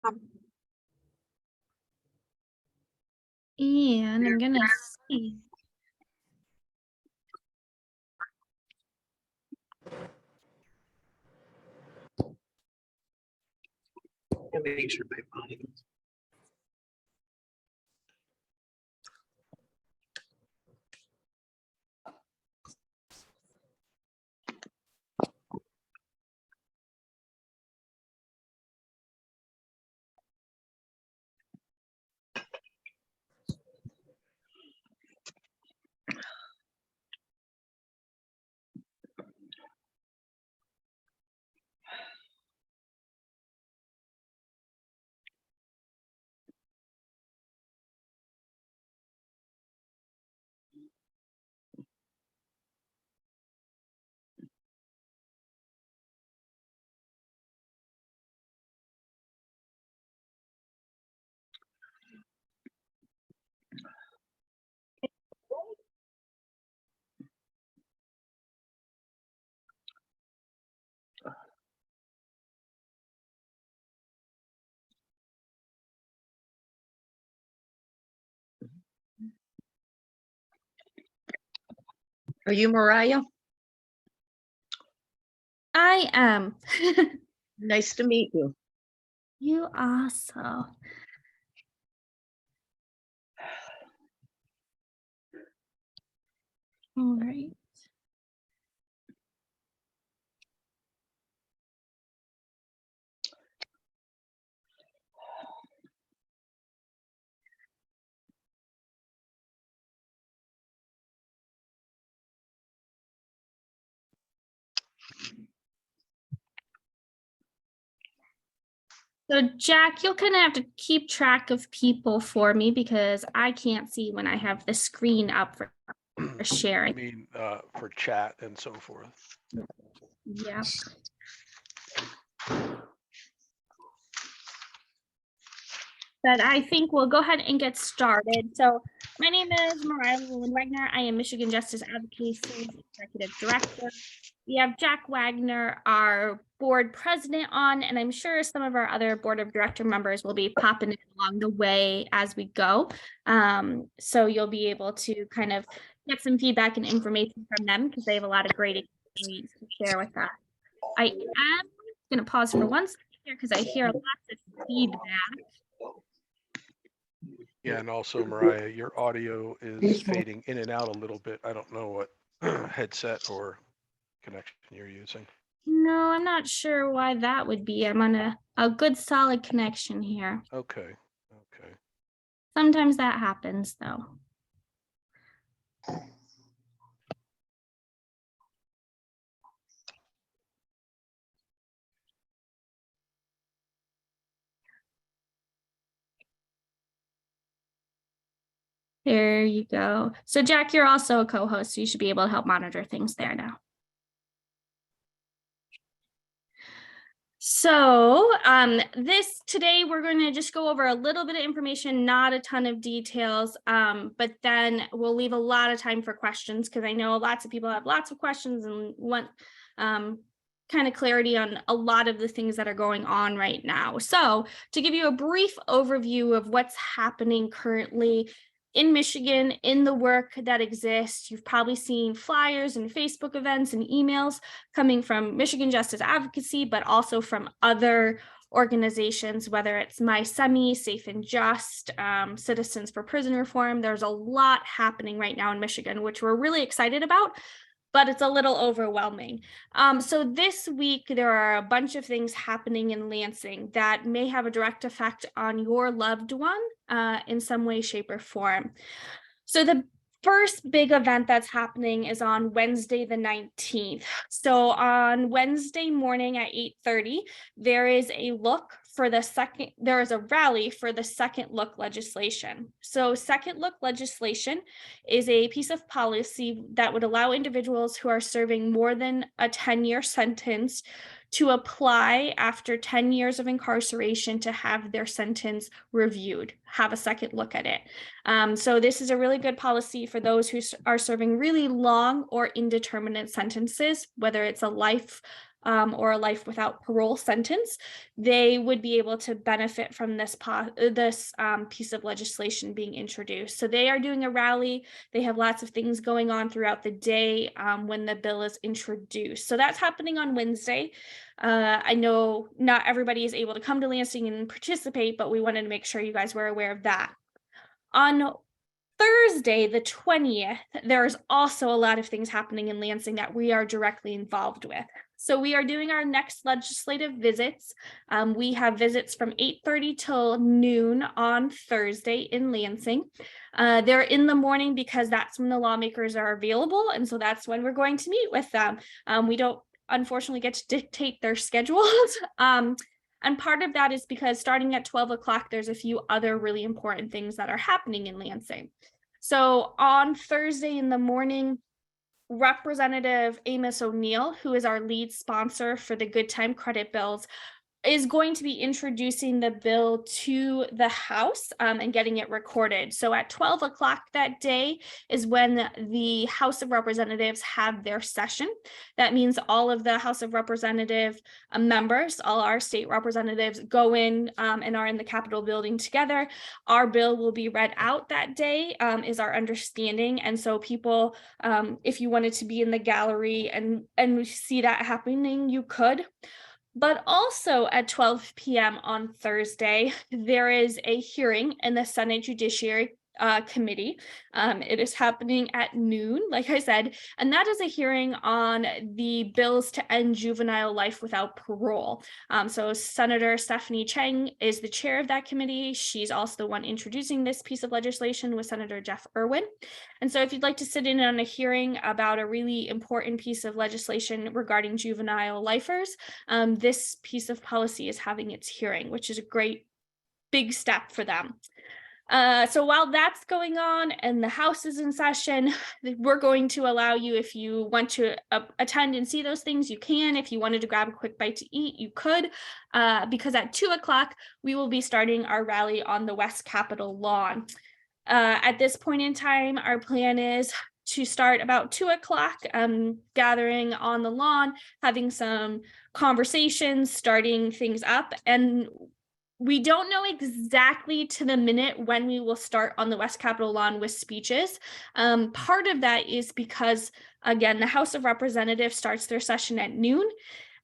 And I'm gonna see. Make sure my volume. Are you Mariah? I am. Nice to meet you. You also. All right. So Jack, you'll kind of have to keep track of people for me because I can't see when I have the screen up for sharing. I mean, for chat and so forth. Yeah. But I think we'll go ahead and get started. So my name is Mariah Wagner. I am Michigan Justice Advocacy's Executive Director. We have Jack Wagner, our board president on, and I'm sure some of our other board of director members will be popping in along the way as we go. So you'll be able to kind of get some feedback and information from them because they have a lot of great experience to share with us. I am going to pause for 1 second here because I hear lots of feedback. Yeah, and also Mariah, your audio is fading in and out a little bit. I don't know what headset or connection you're using. No, I'm not sure why that would be. I'm on a good solid connection here. Okay. Okay. Sometimes that happens though. There you go. So Jack, you're also a co-host, so you should be able to help monitor things there now. So today we're going to just go over a little bit of information, not a ton of details, but then we'll leave a lot of time for questions because I know lots of people have lots of questions and want kind of clarity on a lot of the things that are going on right now. So to give you a brief overview of what's happening currently in Michigan, in the work that exists, you've probably seen flyers and Facebook events and emails coming from Michigan Justice Advocacy, but also from other organizations, whether it's My Semi, Safe and Just, Citizens for Prison Reform. There's a lot happening right now in Michigan, which we're really excited about, but it's a little overwhelming. So this week, there are a bunch of things happening in Lansing that may have a direct effect on your loved one in some way, shape, or form. So the first big event that's happening is on Wednesday, the 19th. So on Wednesday morning at 8:30, there is a rally for the Second Look legislation. So Second Look legislation is a piece of policy that would allow individuals who are serving more than a 10-year sentence to apply after 10 years of incarceration to have their sentence reviewed, have a second look at it. So this is a really good policy for those who are serving really long or indeterminate sentences, whether it's a life or a life without parole sentence, they would be able to benefit from this piece of legislation being introduced. So they are doing a rally. They have lots of things going on throughout the day when the bill is introduced. So that's happening on Wednesday. I know not everybody is able to come to Lansing and participate, but we wanted to make sure you guys were aware of that. On Thursday, the 20th, there's also a lot of things happening in Lansing that we are directly involved with. So we are doing our next legislative visits. We have visits from 8:30 till noon on Thursday in Lansing. They're in the morning because that's when the lawmakers are available. And so that's when we're going to meet with them. We don't unfortunately get to dictate their schedules. And part of that is because starting at 12 o'clock, there's a few other really important things that are happening in Lansing. So on Thursday in the morning, Representative Amos O'Neill, who is our lead sponsor for the Good Time Credit bills, is going to be introducing the bill to the House and getting it recorded. So at 12 o'clock that day is when the House of Representatives have their session. That means all of the House of Representative members, all our state representatives go in and are in the Capitol building together. Our bill will be read out that day is our understanding. And so people, if you wanted to be in the gallery and see that happening, you could. But also at 12 p.m. on Thursday, there is a hearing in the Senate Judiciary Committee. It is happening at noon, like I said, and that is a hearing on the bills to end juvenile life without parole. So Senator Stephanie Chang is the chair of that committee. She's also the one introducing this piece of legislation with Senator Jeff Irwin. And so if you'd like to sit in on a hearing about a really important piece of legislation regarding juvenile lifers, this piece of policy is having its hearing, which is a great big step for them. So while that's going on and the House is in session, we're going to allow you, if you want to attend and see those things, you can. If you wanted to grab a quick bite to eat, you could, because at 2 o'clock, we will be starting our rally on the West Capitol lawn. At this point in time, our plan is to start about 2 o'clock, gathering on the lawn, having some conversations, starting things up. And we don't know exactly to the minute when we will start on the West Capitol lawn with speeches. Part of that is because, again, the House of Representatives starts their session at noon,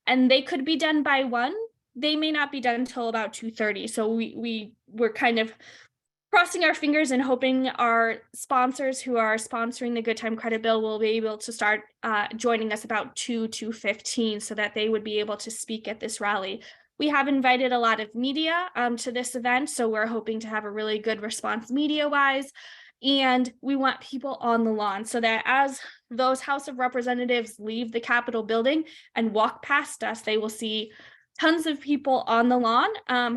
and they could be done by 1. They may not be done until about 2:30. So we're kind of crossing our fingers and hoping our sponsors who are sponsoring the Good Time Credit Bill will be able to start joining us about 2:15 so that they would be able to speak at this rally. We have invited a lot of media to this event, so we're hoping to have a really good response media-wise, and we want people on the lawn so that as those House of Representatives leave the Capitol building and walk past us, they will see tons of people on the lawn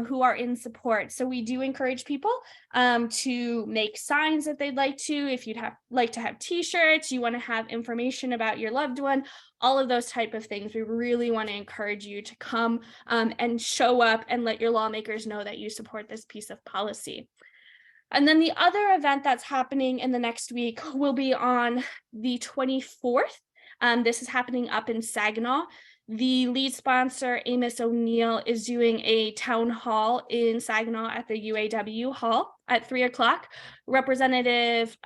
who are in support. So we do encourage people to make signs that they'd like to. If you'd like to have t-shirts, you want to have information about your loved one, all of those type of things. We really want to encourage you to come and show up and let your lawmakers know that you support this piece of policy. And then the other event that's happening in the next week will be on the 24th. This is happening up in Saginaw. The lead sponsor, Amos O'Neill, is doing a town hall in Saginaw at the UAW hall at 3 o'clock. Representative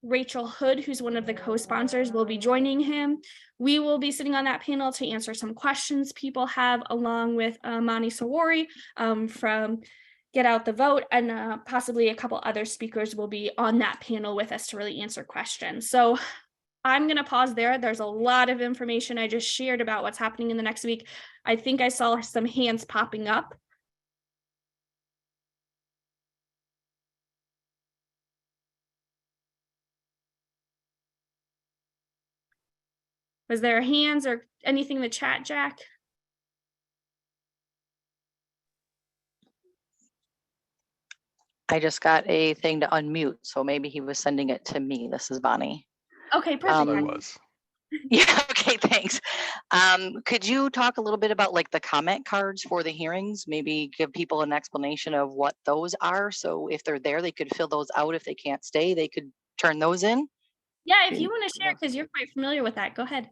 Rachel Hood, who's one of the co-sponsors, will be joining him. We will be sitting on that panel to answer some questions people have, along with Mani Sawari from Get Out the Vote, and possibly a couple other speakers will be on that panel with us to really answer questions. So I'm going to pause there. There's a lot of information I just shared about what's happening in the next week. I think I saw some hands popping up. Was there hands or anything in the chat, Jack? I just got a thing to unmute, so maybe he was sending it to me. This is Bonnie. Okay, perfect. I was. Yeah, okay, thanks. Could you talk a little bit about like the comment cards for the hearings? Maybe give people an explanation of what those are. So if they're there, they could fill those out. If they can't stay, they could turn those in. Yeah, if you want to share, because you're quite familiar with that, go ahead.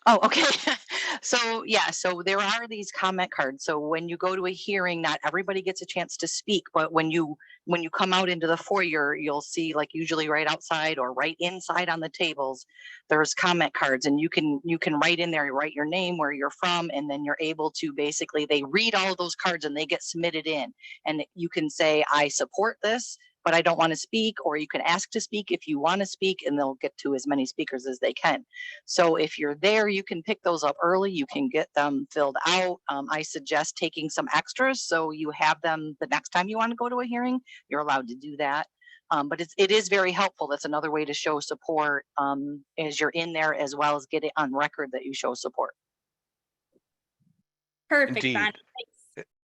Oh, okay. So yeah, so there are these comment cards. So when you go to a hearing, not everybody gets a chance to speak, but when you come out into the foyer, you'll see like usually right outside or right inside on the tables, there's comment cards and you can write in there, write your name, where you're from, and then you're able to basically they read all of those cards and they get submitted in. And you can say, I support this, but I don't want to speak, or you can ask to speak if you want to speak, and they'll get to as many speakers as they can. So if you're there, you can pick those up early. You can get them filled out. I suggest taking some extras so you have them the next time you want to go to a hearing. You're allowed to do that. But it is very helpful. That's another way to show support as you're in there, as well as get it on record that you show support. Perfect, Indeed. Bonnie. Thanks.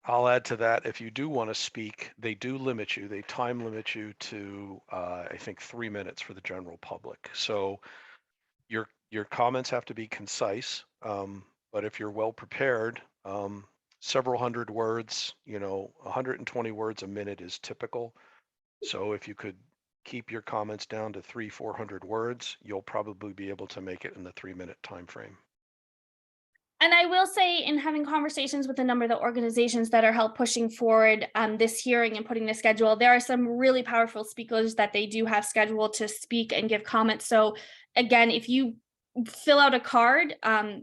I'll add to that. If you do want to speak, they do limit you. They time limit you to, I think, 3 minutes for the general public. So your comments have to be concise. But if you're well prepared, several hundred words, 120 words a minute is typical. So if you could keep your comments down to 300-400 words, you'll probably be able to make it in the 3-minute time frame. And I will say, in having conversations with a number of the organizations that are help pushing forward this hearing and putting the schedule, there are some really powerful speakers that they do have scheduled to speak and give comments. So again, if you fill out a card,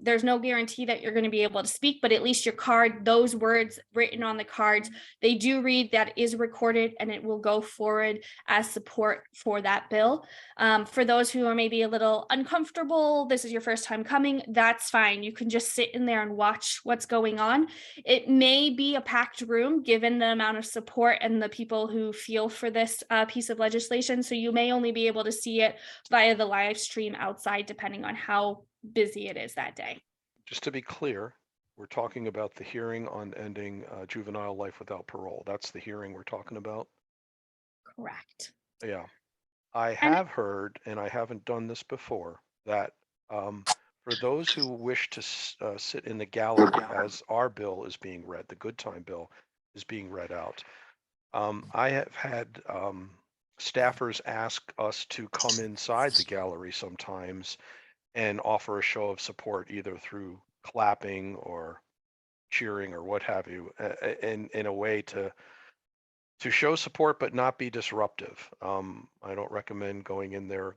there's no guarantee that you're going to be able to speak, but at least your card, those words written on the cards, they do read, that is recorded, and it will go forward as support for that bill. For those who are maybe a little uncomfortable, this is your first time coming, that's fine. You can just sit in there and watch what's going on. It may be a packed room given the amount of support and the people who feel for this piece of legislation. So you may only be able to see it via the live stream outside, depending on how busy it is that day. Just to be clear, we're talking about the hearing on ending juvenile life without parole. That's the hearing we're talking about. Correct. Yeah. I have heard, and I haven't done this before, that for those who wish to sit in the gallery as our bill is being read, the good time bill is being read out, I have had staffers ask us to come inside the gallery sometimes and offer a show of support, either through clapping or cheering or what have you, in a way to show support but not be disruptive. I don't recommend going in there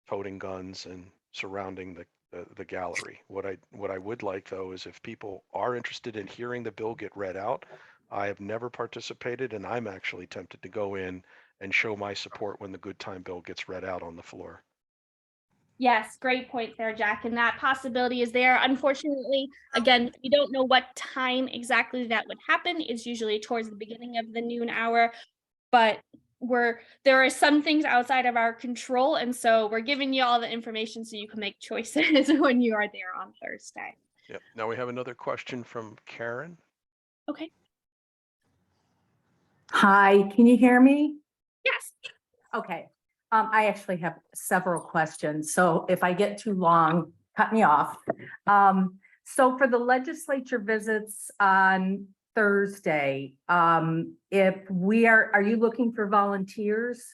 toting guns and surrounding the gallery. What I would like, though, is if people are interested in hearing the bill get read out, I have never participated, and I'm actually tempted to go in and show my support when the good time bill gets read out on the floor. Yes, great point there, Jack. And that possibility is there. Unfortunately, again, we don't know what time exactly that would happen. It's usually towards the beginning of the noon hour, but there are some things outside of our control. And so we're giving you all the information so you can make choices when you are there on Thursday. Yep. Now we have another question from Karen. Okay. Hi, can you hear me? Yes. Okay. I actually have several questions, so if I get too long, cut me off. So for the legislature visits on Thursday, are you looking for volunteers?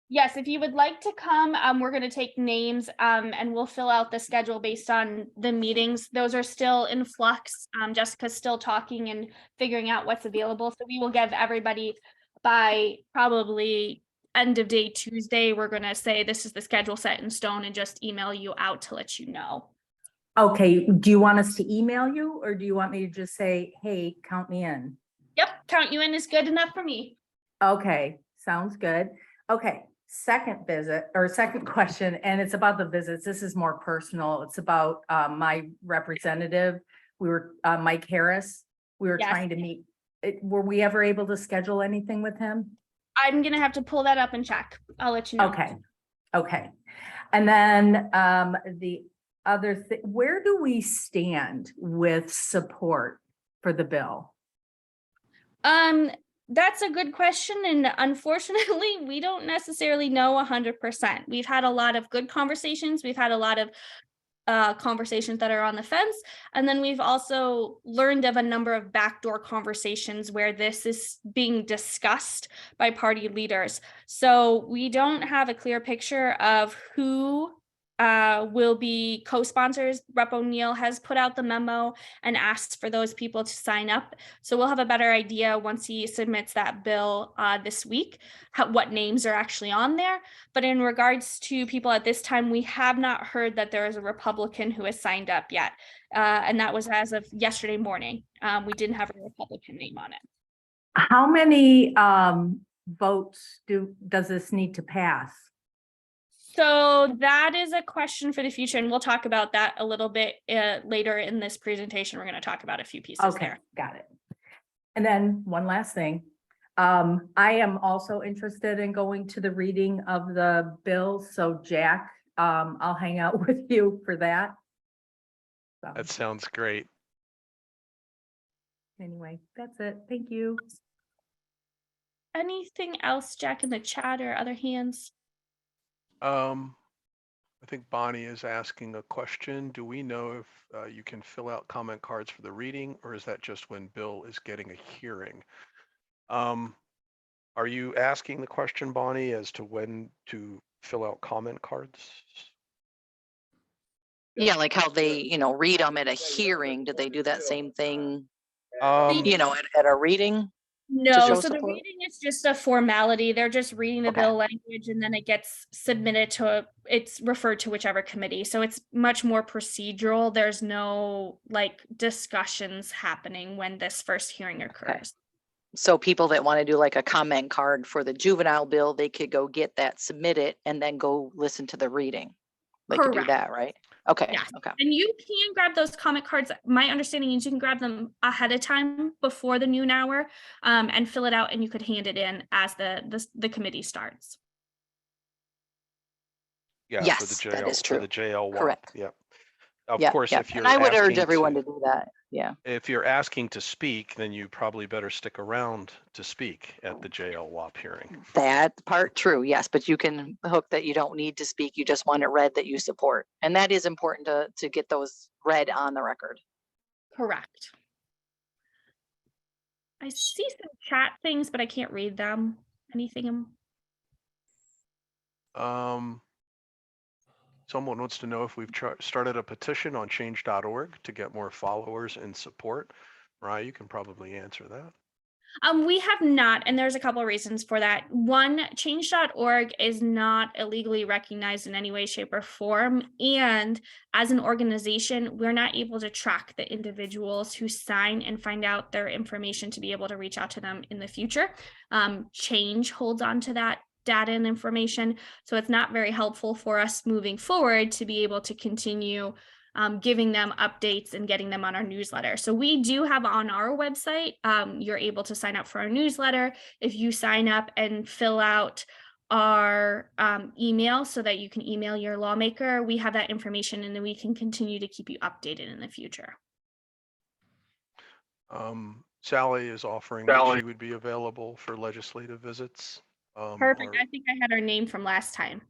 Yes, if you would like to come, we're going to take names and we'll fill out the schedule based on the meetings. Those are still in flux. Jessica's still talking and figuring out what's available. So we will give everybody by probably end of day Tuesday. We're going to say this is the schedule set in stone and just email you out to let you know. Okay, do you want us to email you, or do you want me to just say, hey, count me in? Yep, count you in is good enough for me. Okay, sounds good. Okay, second question, and it's about the visits. This is more personal. It's about my representative. Mike Harris. We were Yes. trying to meet. Were we ever able to schedule anything with him? I'm going to have to pull that up and check. I'll let you know. Okay. And then the other thing, where do we stand with support for the bill? That's a good question. And unfortunately, we don't necessarily know 100%. We've had a lot of good conversations. We've had a lot of conversations that are on the fence. And then we've also learned of a number of backdoor conversations where this is being discussed by party leaders. So we don't have a clear picture of who will be co-sponsors. Rep. O'Neill has put out the memo and asked for those people to sign up. So we'll have a better idea once he submits that bill this week, what names are actually on there. But in regards to people at this time, we have not heard that there is a Republican who has signed up yet. And that was as of yesterday morning. We didn't have a Republican name on it. How many votes does this need to pass? So that is a question for the future, and we'll talk about that a little bit later in this presentation. We're going to talk about a few pieces Okay, there. got it. And then one last thing. I am also interested in going to the reading of the bill. So Jack, I'll hang out with you for that. So, That sounds great. anyway, that's it. Thank you. Anything else, Jack, in the chat or other hands? I think Bonnie is asking a question. Do we know if you can fill out comment cards for the reading, or is that just when Bill is getting a hearing? Are you asking the question, Bonnie, as to when to fill out comment cards? Yeah, like how they, read them at a hearing. Do they do that same thing, Um, at a reading? No, show so the support? reading is just a formality. They're just reading the Okay. bill language and then it gets submitted to, it's referred to whichever committee. So it's much more procedural. There's no like discussions happening when this first hearing occurs. So people that want to do like a comment card for the juvenile bill, they could go get that, submit it, and then go listen to the reading. They could do Correct. that, right? Okay. Yes. Okay. And you can grab those comment cards. My understanding is you can grab them ahead of time before the noon hour and fill it out, and you could hand it in as the committee starts. Yeah, Yes, for the JL, that is for true. the JL WAP. Correct. Yeah. Of Yeah, course, yeah. if you're And I would urge asking everyone to, to do that. Yeah. if you're asking to speak, then you probably better stick around to speak at the JL WAP hearing. That part true, yes, but you can hook that you don't need to speak, you just want it read that you support. And that is important to get those read on the record. Correct. I see some chat things, but I can't read them. Anything? Someone wants to know if we've started a petition on change.org to get more followers and support. Mariah, you can probably answer that. We have not, and there's a couple of reasons for that. One, change.org is not illegally recognized in any way, shape, or form. And as an organization, we're not able to track the individuals who sign and find out their information to be able to reach out to them in the future. Change holds on to that data and information. So it's not very helpful for us moving forward to be able to continue giving them updates and getting them on our newsletter. So we do have on our website, you're able to sign up for our newsletter. If you sign up and fill out our email so that you can email your lawmaker, we have that information and then we can continue to keep you updated in the future. Sally is offering that she would be available for legislative visits. Perfect. I think I had her name from last time.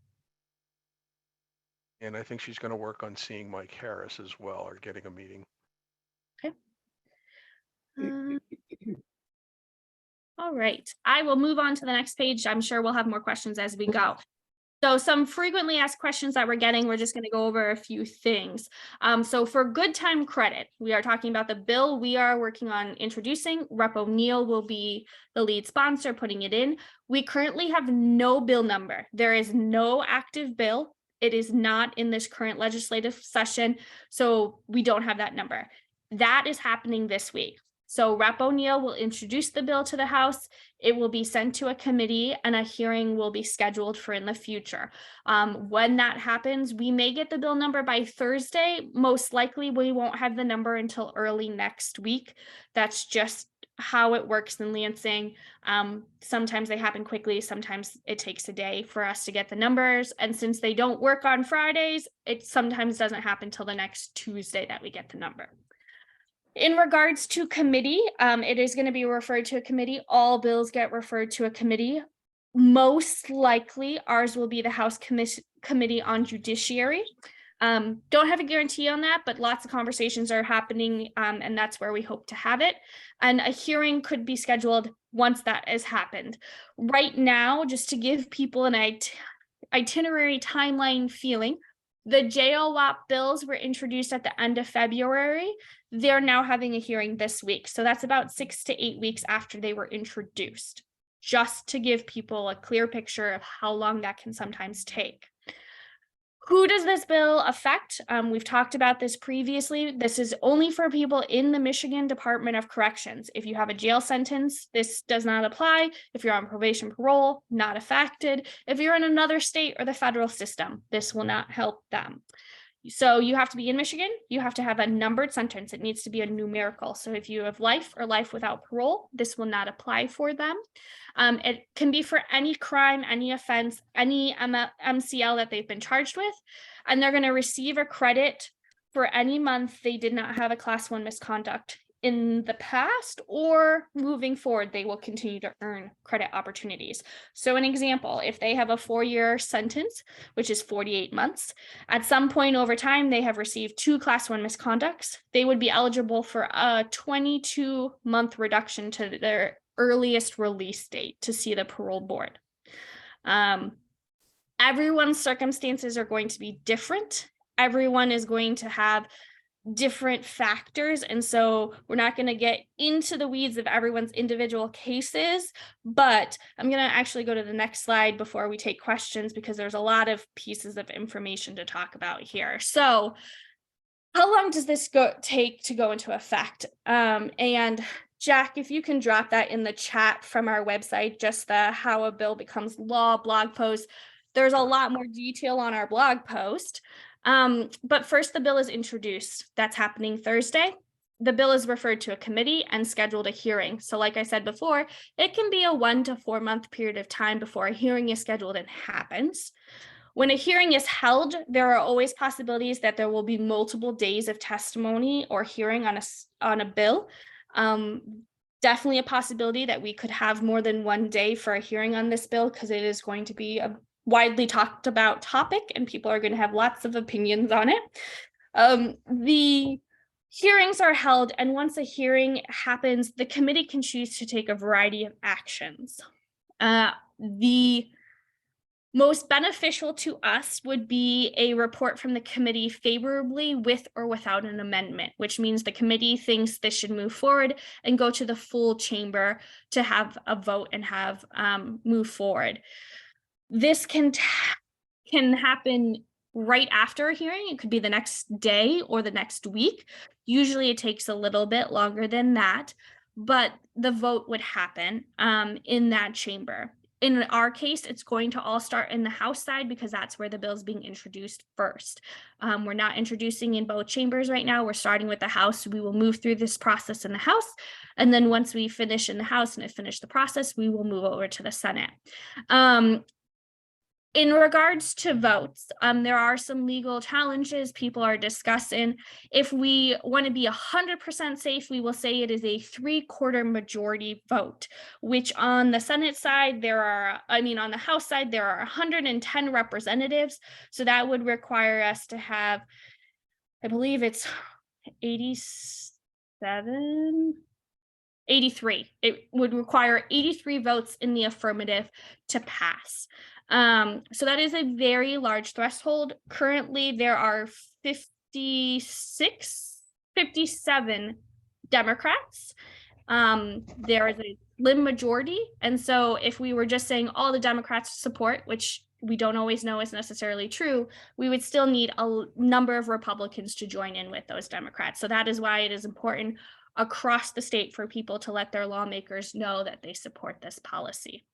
And I think she's going to work on seeing Mike Harris as well, or getting a meeting. Okay. All right. I will move on to the next page. I'm sure we'll have more questions as we go. So some frequently asked questions that we're getting, we're just going to go over a few things. So for good time credit, we are talking about the bill we are working on introducing. Rep. O'Neill will be the lead sponsor putting it in. We currently have no bill number. There is no active bill. It is not in this current legislative session, so we don't have that number. That is happening this week. So Rep. O'Neill will introduce the bill to the House. It will be sent to a committee and a hearing will be scheduled for in the future. When that happens, we may get the bill number by Thursday. Most likely we won't have the number until early next week. That's just how it works in Lansing. Sometimes they happen quickly. Sometimes it takes a day for us to get the numbers. And since they don't work on Fridays, it sometimes doesn't happen till the next Tuesday that we get the number. In regards to committee, it is going to be referred to a committee. All bills get referred to a committee. Most likely ours will be the House Committee on Judiciary. Don't have a guarantee on that, but lots of conversations are happening and that's where we hope to have it. And a hearing could be scheduled once that has happened. Right now, just to give people an itinerary timeline feeling, The JLWAP bills were introduced at the end of February. They're now having a hearing this week. So that's about 6 to 8 weeks after they were introduced, just to give people a clear picture of how long that can sometimes take. Who does this bill affect? We've talked about this previously. This is only for people in the Michigan Department of Corrections. If you have a jail sentence, this does not apply. If you're on probation parole, not affected. If you're in another state or the federal system, this will not help them. So you have to be in Michigan. You have to have a numbered sentence. It needs to be a numerical. So if you have life or life without parole, this will not apply for them. It can be for any crime, any offense, any MCL that they've been charged with, and they're going to receive a credit for any month they did not have a class 1 misconduct in the past, or moving forward, they will continue to earn credit opportunities. So an example, if they have a 4-year sentence, which is 48 months, at some point over time, they have received 2 class 1 misconducts, they would be eligible for a 22-month reduction to their earliest release date to see the parole board. Everyone's circumstances are going to be different. Everyone is going to have different factors. And so we're not going to get into the weeds of everyone's individual cases, but I'm going to actually go to the next slide before we take questions, because there's a lot of pieces of information to talk about here. So how long does this take to go into effect? And Jack, if you can drop that in the chat from our website, just the how a bill becomes law blog post. There's a lot more detail on our blog post. But first, the bill is introduced. That's happening Thursday. The bill is referred to a committee and scheduled a hearing. So like I said before, it can be a 1 to 4 month period of time before a hearing is scheduled and happens. When a hearing is held, there are always possibilities that there will be multiple days of testimony or hearing on a bill. Definitely a possibility that we could have more than 1 day for a hearing on this bill, because it is going to be a widely talked about topic and people are going to have lots of opinions on it. The hearings are held, and once a hearing happens, the committee can choose to take a variety of actions. The most beneficial to us would be a report from the committee favorably with or without an amendment, which means the committee thinks this should move forward and go to the full chamber to have a vote and have move forward. This can happen right after a hearing. It could be the next day or the next week. Usually it takes a little bit longer than that, but the vote would happen in that chamber. In our case, it's going to all start in the House side, because that's where the bill is being introduced first. We're not introducing in both chambers right now. We're starting with the House. We will move through this process in the House. And then once we finish in the House and finish the process, we will move over to the Senate. In regards to votes, there are some legal challenges people are discussing. If we want to be 100% safe, we will say it is a 3/4 majority vote, which on the Senate side, on the House side, there are 110 representatives. So that would require us to have, I believe it's 83. It would require 83 votes in the affirmative to pass. So that is a very large threshold. Currently, there are 57 Democrats. There is a slim majority. And so if we were just saying all the Democrats support, which we don't always know is necessarily true, we would still need a number of Republicans to join in with those Democrats. So that is why it is important across the state for people to let their lawmakers know that they support this policy.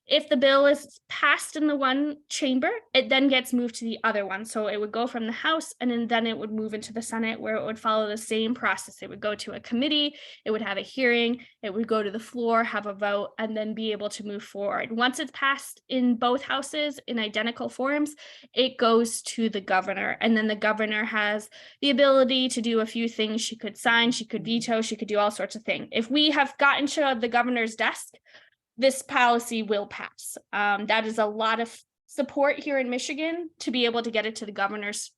If the bill is passed in the one chamber, it then gets moved to the other one. So it would go from the House, and then it would move into the Senate, where it would follow the same process. It would go to a committee, it would have a hearing, it would go to the floor, have a vote, and then be able to move forward. Once it's passed in both houses in identical forms, it goes to the governor, and then the governor has the ability to do a few things. She could sign, she could veto, she could do all sorts of things. If we have gotten to the governor's desk, this policy will pass. That is a lot of support here in Michigan to be able to get it to the governor's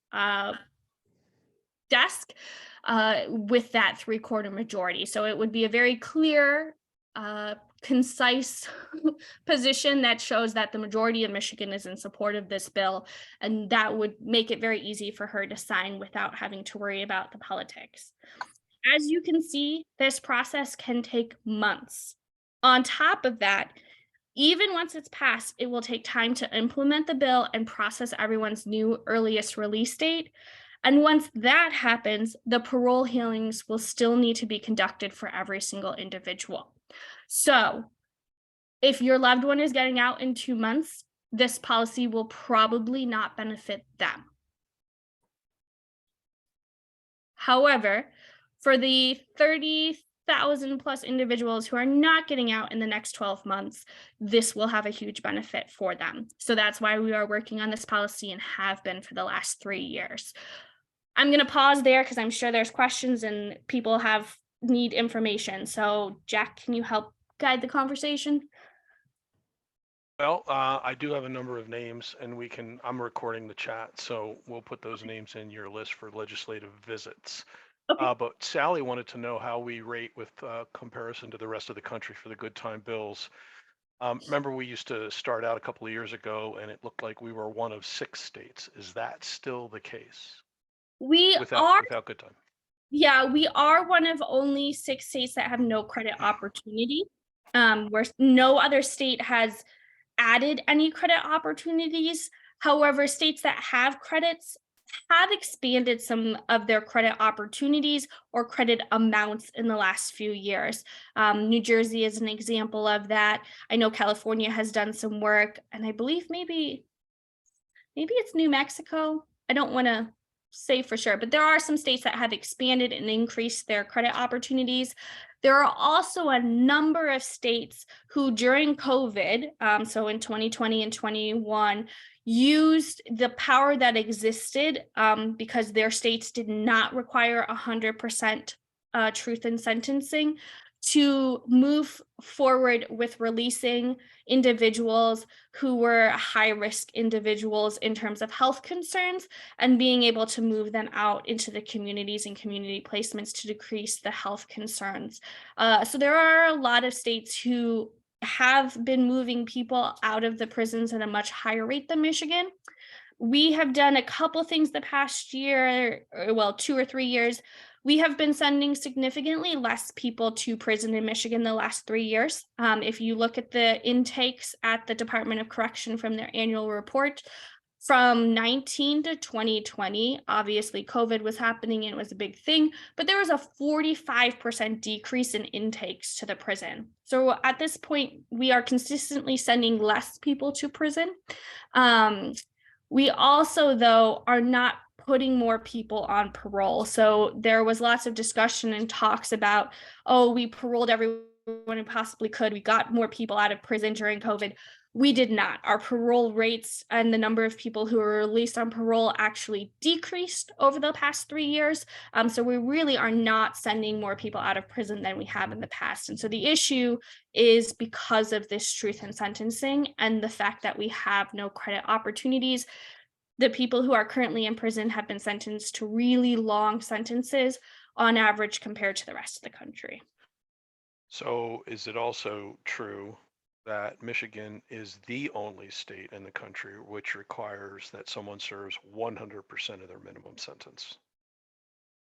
desk with that 3/4 majority. So it would be a very clear concise position that shows that the majority of Michigan is in support of this bill, and that would make it very easy for her to sign without having to worry about the politics. As you can see, this process can take months. On top of that, even once it's passed, it will take time to implement the bill and process everyone's new earliest release date. And once that happens, the parole hearings will still need to be conducted for every single individual. So if your loved one is getting out in 2 months, this policy will probably not benefit them. However, for the 30,000 plus individuals who are not getting out in the next 12 months, this will have a huge benefit for them. So that's why we are working on this policy and have been for the last 3 years. I'm going to pause there because I'm sure there's questions and people need information. So Jack, can you help guide the conversation? Well, I do have a number of names and I'm recording the chat, so we'll put those names in your list for legislative visits. Okay. But Sally wanted to know how we rate with comparison to the rest of the country for the good time bills. Remember, we used to start out a couple of years ago and it looked like we were one of 6 states. Is that still the case? Without good time. Yeah, we are one of only 6 states that have no credit opportunity, where no other state has added any credit opportunities. However, states that have credits have expanded some of their credit opportunities or credit amounts in the last few years. New Jersey is an example of that. I know California has done some work, and I believe maybe it's New Mexico. I don't want to say for sure, but there are some states that have expanded and increased their credit opportunities. There are also a number of states who during COVID, so in 2020 and 21, used the power that existed because their states did not require 100% truth in sentencing to move forward with releasing individuals who were high-risk individuals in terms of health concerns and being able to move them out into the communities and community placements to decrease the health concerns. So there are a lot of states who have been moving people out of the prisons at a much higher rate than Michigan. We have done a couple things the past year, well, 2 or 3 years. We have been sending significantly less people to prison in Michigan the last 3 years. If you look at the intakes at the Department of Correction from their annual report, from 19 to 2020, obviously COVID was happening and it was a big thing, but there was a 45% decrease in intakes to the prison. So at this point, we are consistently sending less people to prison. We also, though, are not putting more people on parole. So there was lots of discussion and talks about, oh, we paroled everyone who possibly could. We got more people out of prison during COVID. We did not. Our parole rates and the number of people who were released on parole actually decreased over the past 3 years. So we really are not sending more people out of prison than we have in the past. And so the issue is because of this truth in sentencing and the fact that we have no credit opportunities. The people who are currently in prison have been sentenced to really long sentences on average compared to the rest of the country. So is it also true that Michigan is the only state in the country which requires that someone serves 100% of their minimum sentence?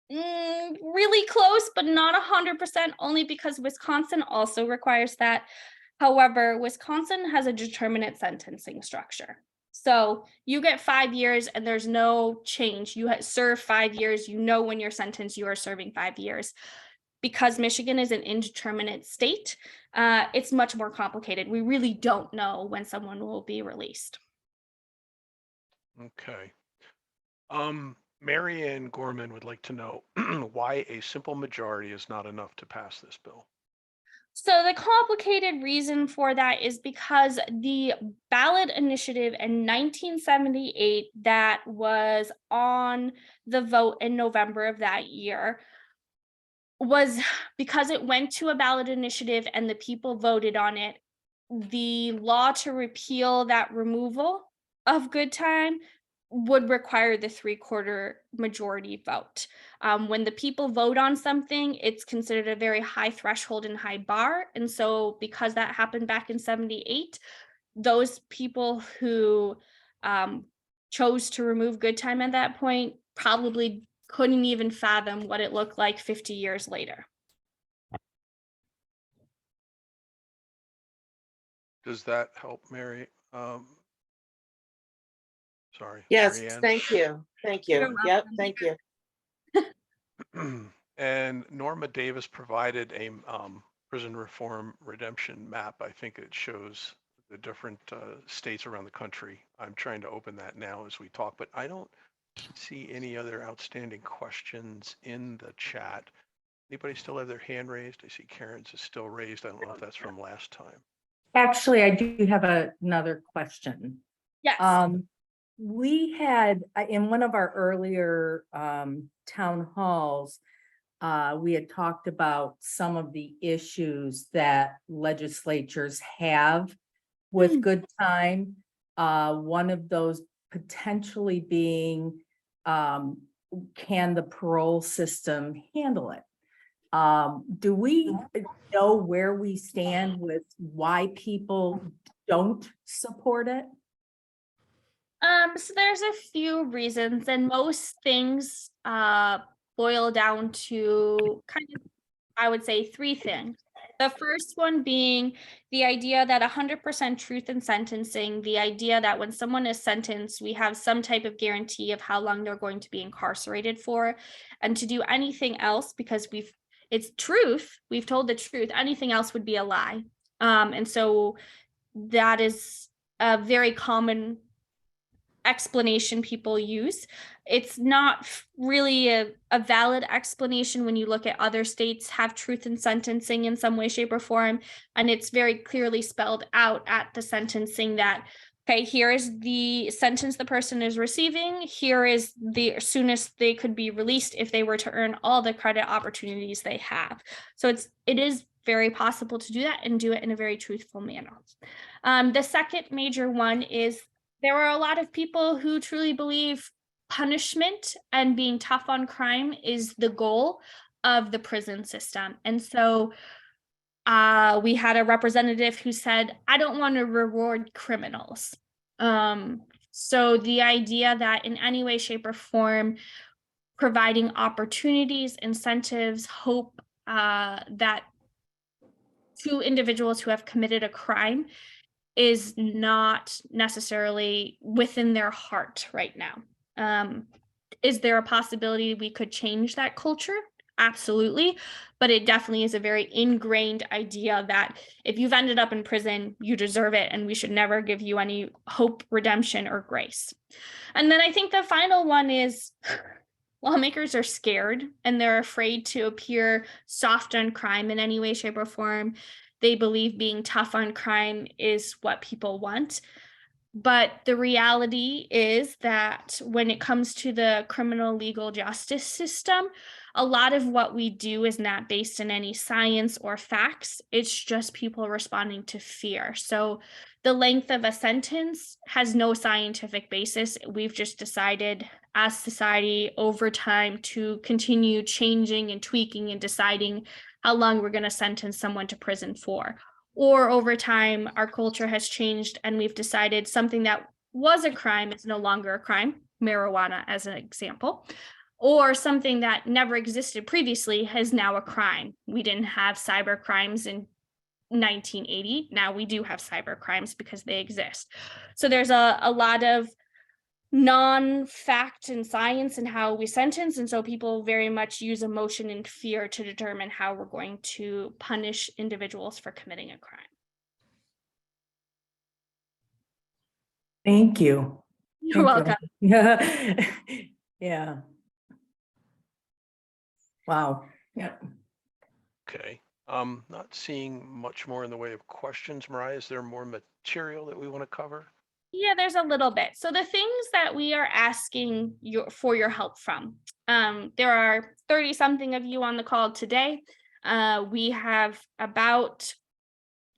Really close, but not 100%, only because Wisconsin also requires that. However, Wisconsin has a determinate sentencing structure. So you get 5 years and there's no change. You serve 5 years, you know when you're sentenced, you are serving 5 years. Because Michigan is an indeterminate state, it's much more complicated. We really don't know when someone will be released. Okay. Mary Ann Gorman would like to know why a simple majority is not enough to pass this bill. So the complicated reason for that is because the ballot initiative in 1978 that was on the vote in November of that year was because it went to a ballot initiative and the people voted on it. The law to repeal that removal of good time would require the 3/4 majority vote. When the people vote on something, it's considered a very high threshold and high bar. And so because that happened back in 78, those people who chose to remove good time at that point probably couldn't even fathom what it looked like 50 years later. Does that help, Mary? Sorry. Yes, Mary Ann? thank you. Thank You're you. Yep, welcome. thank you. And Norma Davis provided a prison reform redemption map. I think it shows the different states around the country. I'm trying to open that now as we talk, but I don't see any other outstanding questions in the chat. Anybody still have their hand raised? I see Karen's is still raised. I don't know if that's from last time. Actually, I do have another question. Yes. We had, in one of our earlier town halls, we had talked about some of the issues that legislatures have with good time. One of those potentially being, can the parole system handle it? Do we know where we stand with why people don't support it? So there's a few reasons, and most things boil down to kind of, I would say, 3 things. The first one being the idea that 100% truth in sentencing, the idea that when someone is sentenced, we have some type of guarantee of how long they're going to be incarcerated for, and to do anything else because it's truth, we've told the truth, anything else would be a lie. And so that is a very common explanation people use. It's not really a valid explanation when you look at other states have truth in sentencing in some way, shape, or form. And it's very clearly spelled out at the sentencing that, okay, here is the sentence the person is receiving. Here is the soonest they could be released if they were to earn all the credit opportunities they have. So it is very possible to do that and do it in a very truthful manner. The second major one is there are a lot of people who truly believe punishment and being tough on crime is the goal of the prison system. And so we had a representative who said, I don't want to reward criminals. So the idea that in any way, shape, or form, providing opportunities, incentives, hope that to individuals who have committed a crime is not necessarily within their heart right now. Is there a possibility we could change that culture? Absolutely. But it definitely is a very ingrained idea that if you've ended up in prison, you deserve it, and we should never give you any hope, redemption, or grace. And then I think the final one is lawmakers are scared and they're afraid to appear soft on crime in any way, shape, or form. They believe being tough on crime is what people want. But the reality is that when it comes to the criminal legal justice system, a lot of what we do is not based in any science or facts. It's just people responding to fear. So the length of a sentence has no scientific basis. We've just decided as society over time to continue changing and tweaking and deciding how long we're going to sentence someone to prison for. Or over time, our culture has changed and we've decided something that was a crime is no longer a crime, marijuana as an example, or something that never existed previously is now a crime. We didn't have cyber crimes in 1980. Now we do have cyber crimes because they exist. So there's a lot of non-fact and science and how we sentence, and so people very much use emotion and fear to determine how we're going to punish individuals for committing a crime. Thank you. You're welcome. Yeah. Yeah. Wow. Yeah. Okay. Not seeing much more in the way of questions. Mariah, is there more material that we want to cover? Yeah, there's a little bit. So the things that we are asking for your help from, there are 30 something of you on the call today. We have about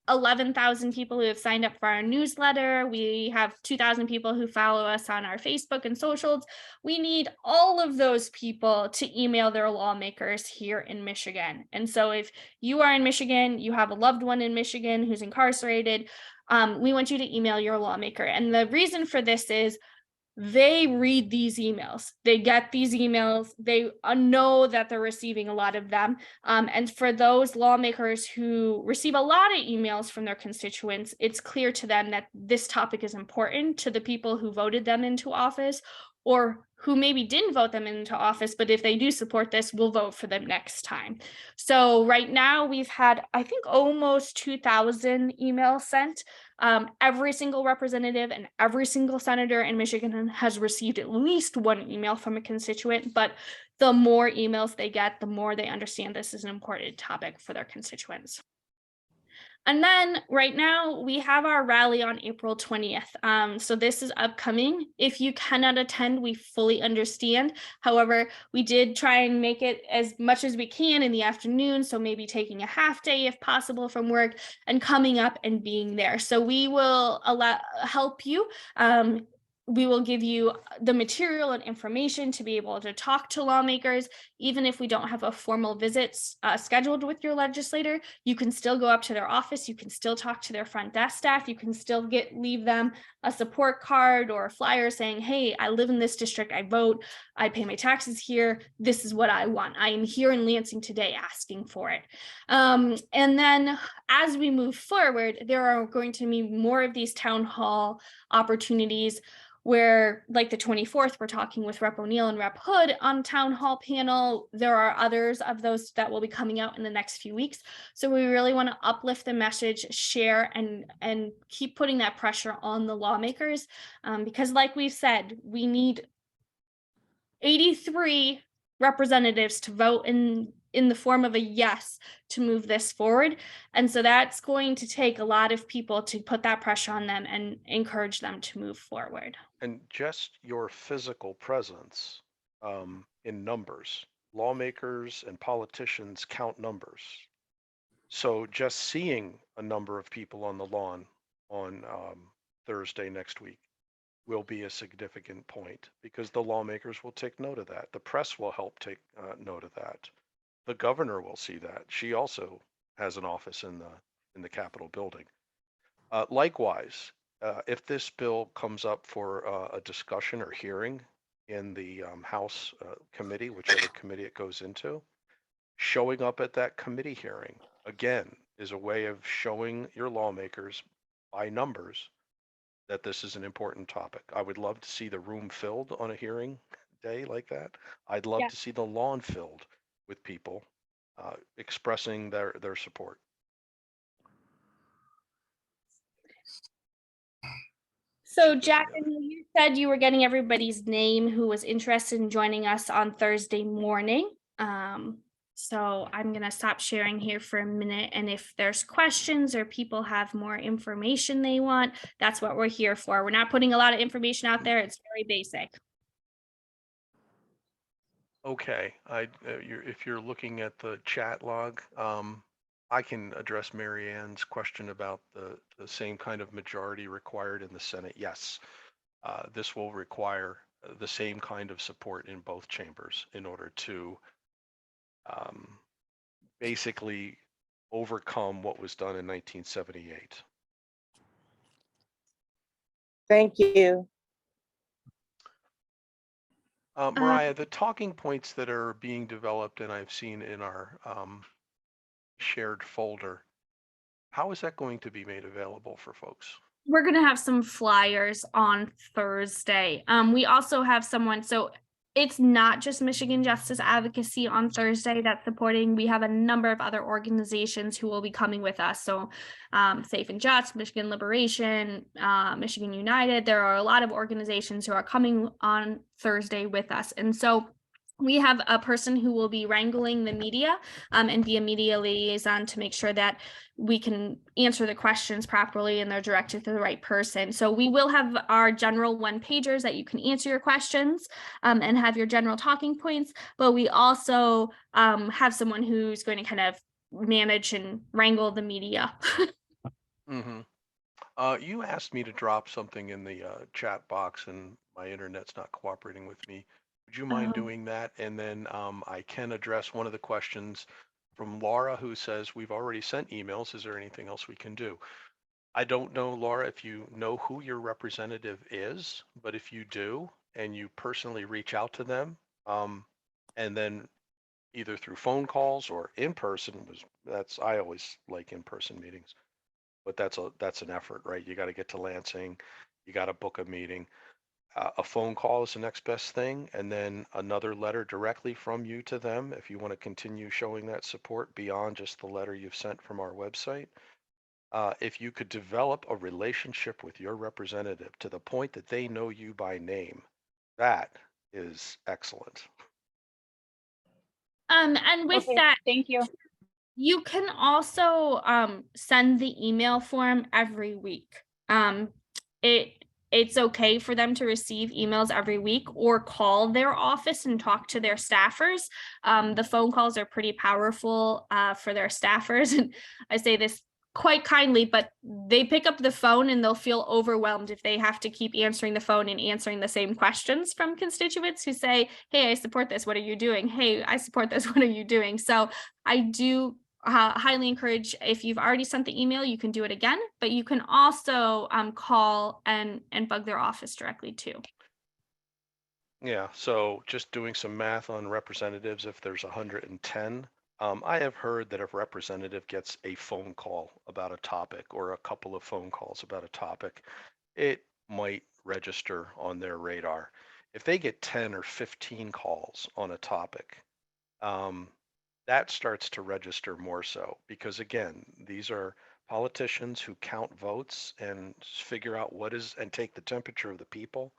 11,000 people who have signed up for our newsletter. We have 2,000 people who follow us on our Facebook and socials. We need all of those people to email their lawmakers here in Michigan. And so if you are in Michigan, you have a loved one in Michigan who's incarcerated, we want you to email your lawmaker. And the reason for this is they read these emails, they get these emails, they know that they're receiving a lot of them. And for those lawmakers who receive a lot of emails from their constituents, it's clear to them that this topic is important to the people who voted them into office, or who maybe didn't vote them into office, but if they do support this, we'll vote for them next time. So right now we've had, I think, almost 2,000 emails sent. Every single representative and every single senator in Michigan has received at least one email from a constituent, but the more emails they get, the more they understand this is an important topic for their constituents. And then right now we have our rally on April 20th. So this is upcoming. If you cannot attend, we fully understand. However, we did try and make it as much as we can in the afternoon. So maybe taking a half day if possible from work and coming up and being there. So we will help you. We will give you the material and information to be able to talk to lawmakers. Even if we don't have a formal visit scheduled with your legislator, you can still go up to their office. You can still talk to their front desk staff. You can still leave them a support card or a flyer saying, hey, I live in this district, I vote, I pay my taxes here, this is what I want. I am here in Lansing today asking for it. And then as we move forward, there are going to be more of these town hall opportunities where, like the 24th, we're talking with Rep. O'Neill and Rep. Hood on town hall panel. There are others of those that will be coming out in the next few weeks. So we really want to uplift the message, share, and keep putting that pressure on the lawmakers, because like we've said, we need 83 representatives to vote in the form of a yes to move this forward. And so that's going to take a lot of people to put that pressure on them and encourage them to move forward. And just your physical presence in numbers, lawmakers and politicians count numbers. So just seeing a number of people on the lawn on Thursday next week will be a significant point, because the lawmakers will take note of that. The press will help take note of that. The governor will see that. She also has an office in the Capitol building. Likewise, if this bill comes up for a discussion or hearing in the House committee, whichever committee it goes into, showing up at that committee hearing, again, is a way of showing your lawmakers by numbers that this is an important topic. I would love to see the room filled on a hearing day like that. I'd love to see the lawn filled with people expressing their support. So Jack, I know you said you were getting everybody's name who was interested in joining us on Thursday morning. So I'm going to stop sharing here for a minute. And if there's questions or people have more information they want, that's what we're here for. We're not putting a lot of information out there. It's very basic. Okay, if you're looking at the chat log, I can address Mary Ann's question about the same kind of majority required in the Senate. Yes, this will require the same kind of support in both chambers in order to basically overcome what was done in 1978. Thank you. Mariah, the talking points that are being developed and I've seen in our shared folder, how is that going to be made available for folks? We're going to have some flyers on Thursday. We also have someone, so it's not just Michigan Justice Advocacy on Thursday that's supporting. We have a number of other organizations who will be coming with us. So Safe and Just, Michigan Liberation, Michigan United. There are a lot of organizations who are coming on Thursday with us. And so we have a person who will be wrangling the media and be a media liaison to make sure that we can answer the questions properly and they're directed to the right person. So we will have our general one-pagers that you can answer your questions and have your general talking points, but we also have someone who's going to kind of manage and wrangle the media. Mm-hmm. You asked me to drop something in the chat box, and my internet's not cooperating with me. Would you mind doing that? And then I can address one of the questions from Laura, who says we've already sent emails. Is there anything else we can do? I don't know, Laura, if you know who your representative is, but if you do, and you personally reach out to them, and then either through phone calls or in person, I always like in-person meetings, but that's an effort, right? You got to get to Lansing, you got to book a meeting. A phone call is the next best thing, and then another letter directly from you to them if you want to continue showing that support beyond just the letter you've sent from our website. If you could develop a relationship with your representative to the point that they know you by name, that is excellent. And with Okay, that, thank you. you can also send the email form every week. It's okay for them to receive emails every week or call their office and talk to their staffers. The phone calls are pretty powerful for their staffers. And I say this quite kindly, but they pick up the phone and they'll feel overwhelmed if they have to keep answering the phone and answering the same questions from constituents who say, hey, I support this. What are you doing? Hey, I support this. What are you doing? So I do highly encourage, if you've already sent the email, you can do it again, but you can also call and bug their office directly too. Yeah, so just doing some math on representatives, if there's 110, I have heard that if a representative gets a phone call about a topic or a couple of phone calls about a topic, it might register on their radar. If they get 10 or 15 calls on a topic, that starts to register more so because again, these are politicians who count votes and figure out what is and take the temperature of the people.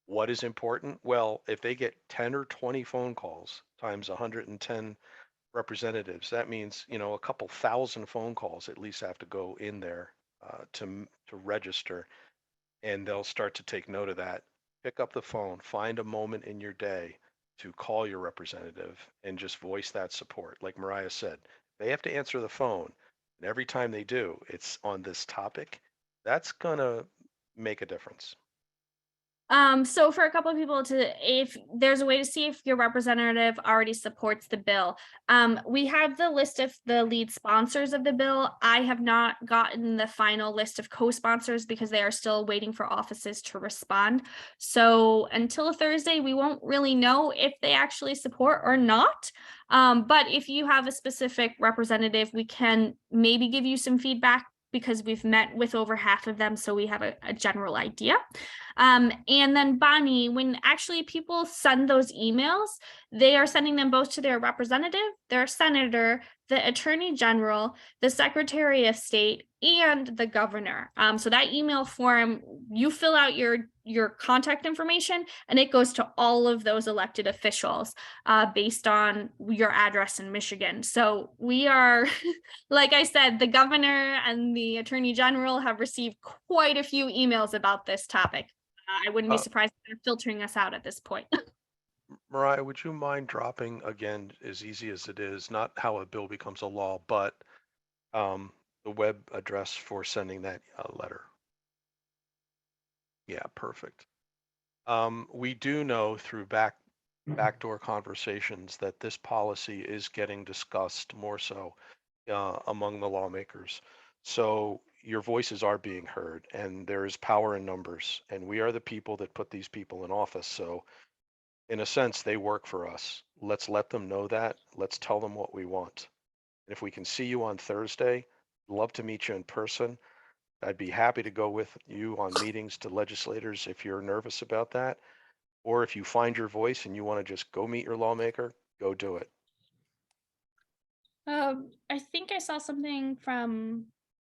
What is important? Well, if they get 10 or 20 phone calls times 110 representatives, that means, a couple thousand phone calls at least have to go in there to register, and they'll start to take note of that. Pick up the phone, find a moment in your day to call your representative and just voice that support. Like Mariah said, they have to answer the phone. And every time they do, it's on this topic. That's going to make a difference. So for a couple of people if there's a way to see if your representative already supports the bill, we have the list of the lead sponsors of the bill. I have not gotten the final list of co-sponsors because they are still waiting for offices to respond. So until Thursday, we won't really know if they actually support or not. But if you have a specific representative, we can maybe give you some feedback because we've met with over half of them, so we have a general idea. And then Bonnie, when actually people send those emails, they are sending them both to their representative, their senator, the attorney general, the secretary of state, and the governor. So that email form, you fill out your contact information and it goes to all of those elected officials based on your address in Michigan. So we are, like I said, the governor and the attorney general have received quite a few emails about this topic. I wouldn't be surprised if they're filtering us out at this point. Mariah, would you mind dropping again, as easy as it is, not how a bill becomes a law, but the web address for sending that letter? Yeah, perfect. We do know through backdoor conversations that this policy is getting discussed more so among the lawmakers. So your voices are being heard, and there is power in numbers, and we are the people that put these people in office. So in a sense, they work for us. Let's let them know that. Let's tell them what we want. And if we can see you on Thursday, love to meet you in person. I'd be happy to go with you on meetings to legislators if you're nervous about that. Or if you find your voice and you want to just go meet your lawmaker, go do it. I think I saw something from,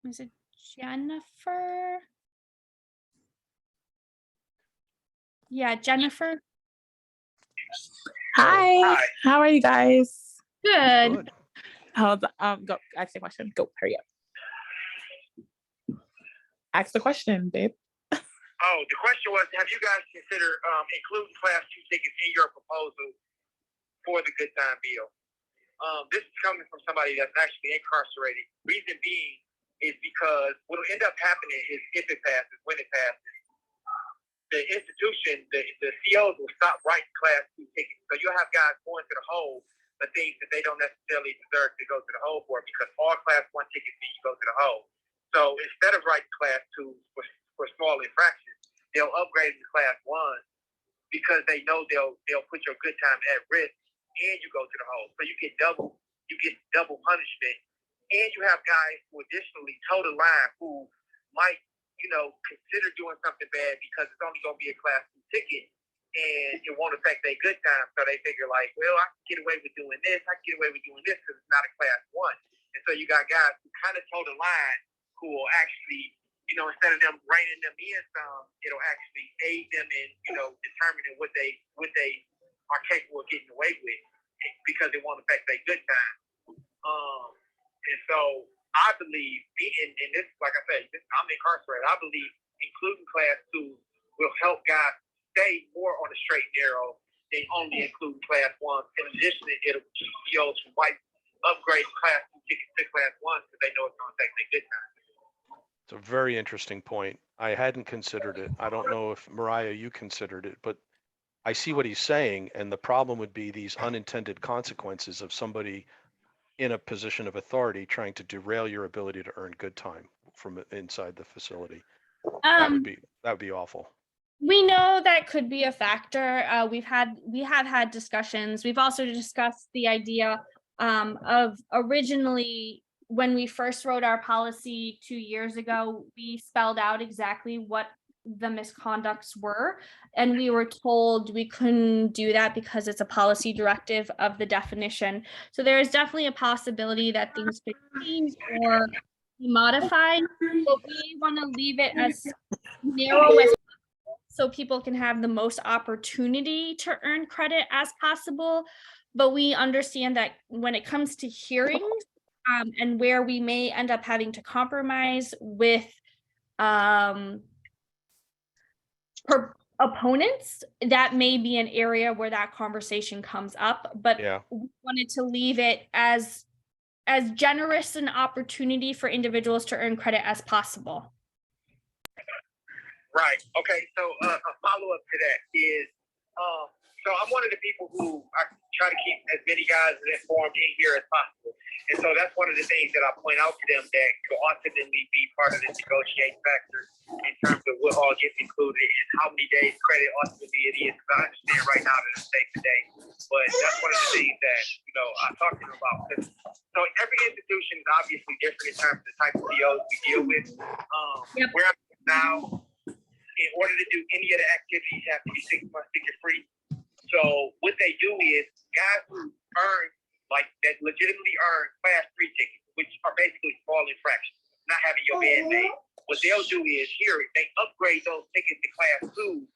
was it Jennifer? Yeah, Jennifer. Hi, how are you guys? Good. Good. How's go ask the question. Go, hurry up. Ask the question, babe. Oh, the question was, have you guys considered including Class 2 tickets in your proposal for the Good Time bill? This is coming from somebody that's actually incarcerated. Reason being, is because what will end up happening is if it passes, when it passes, the institution, the COs will stop writing class 2 tickets. So you'll have guys going to the hole for things that they don't necessarily deserve to go to the hole for, because all class 1 tickets mean you go to the hole. So instead of writing class 2 for small infractions, they'll upgrade to class 1 because they know they'll put your good time at risk, and you go to the hole. So you get double punishment, and you have guys who additionally toe the line who might, consider doing something bad because it's only going to be a class 2 ticket and it won't affect their good time. So they figure like, well, I can get away with doing this. I can get away with doing this because it's not a class 1. And so you got guys who kind of toe the line who will actually, instead of them reining them in some, it'll actually aid them in, determining what they are capable of getting away with, because it won't affect their good time. And so I believe, and this, like I said, I'm incarcerated. I believe including class 2 will help guys stay more on the straight and narrow than only including class 1. In addition, it'll keep COs from upgrade class 2 tickets to class 1 because they know it's going to affect their good time. It's a very interesting point. I hadn't considered it. I don't know if Mariah, you considered it, but I see what he's saying. And the problem would be these unintended consequences of somebody in a position of authority trying to derail your ability to earn good time from inside the facility. That would be awful. We know that could be a factor. We have had discussions. We've also discussed the idea of originally, when we first wrote our policy 2 years ago, we spelled out exactly what the misconducts were, and we were told we couldn't do that because it's a policy directive of the definition. So there is definitely a possibility that things could change or be modified, but we want to leave it as narrow as possible so people can have the most opportunity to earn credit as possible. But we understand that when it comes to hearings, and where we may end up having to compromise with opponents, that may be an area where that conversation comes up. But Yeah. we wanted to leave it as generous an opportunity for individuals to earn credit as possible. Right. Okay. So a follow-up to that is, so I'm one of the people who I try to keep as many guys informed in here as possible. And so that's one of the things that I point out to them that could ultimately be part of the negotiating factor in terms of what all gets included and how many days credit ultimately it is. Because I understand right now that it's safe today, but that's one of the things that, I talk to them about. So every institution is obviously different in terms of the type of COs we deal with. Yep. Where now, in order to do any of the activities, you have to be 6 months ticket free. So what they do is guys who earn, that legitimately earn class 3 tickets, which are basically small infractions, not having your bed made. What they'll do is they upgrade those tickets to class 2,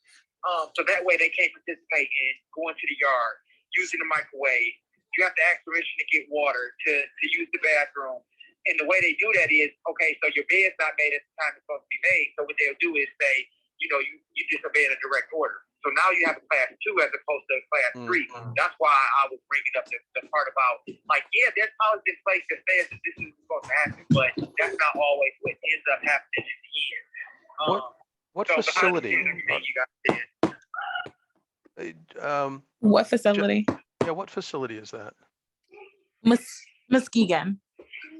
so that way they can't participate in going to the yard, using the microwave. You have to ask permission to get water, to use the bathroom. And the way they do that is, okay, so your bed's not made at the time it's supposed to be made. So what they'll do is say, you disobeying a direct order. So now you have a class 2 as opposed to a class 3. That's why I was bringing up the part about, there's policy in place that says that this is supposed to happen, but that's not always what ends up happening in the end. What so facility? You guys said. What facility? Yeah, what facility is that? Muskegon.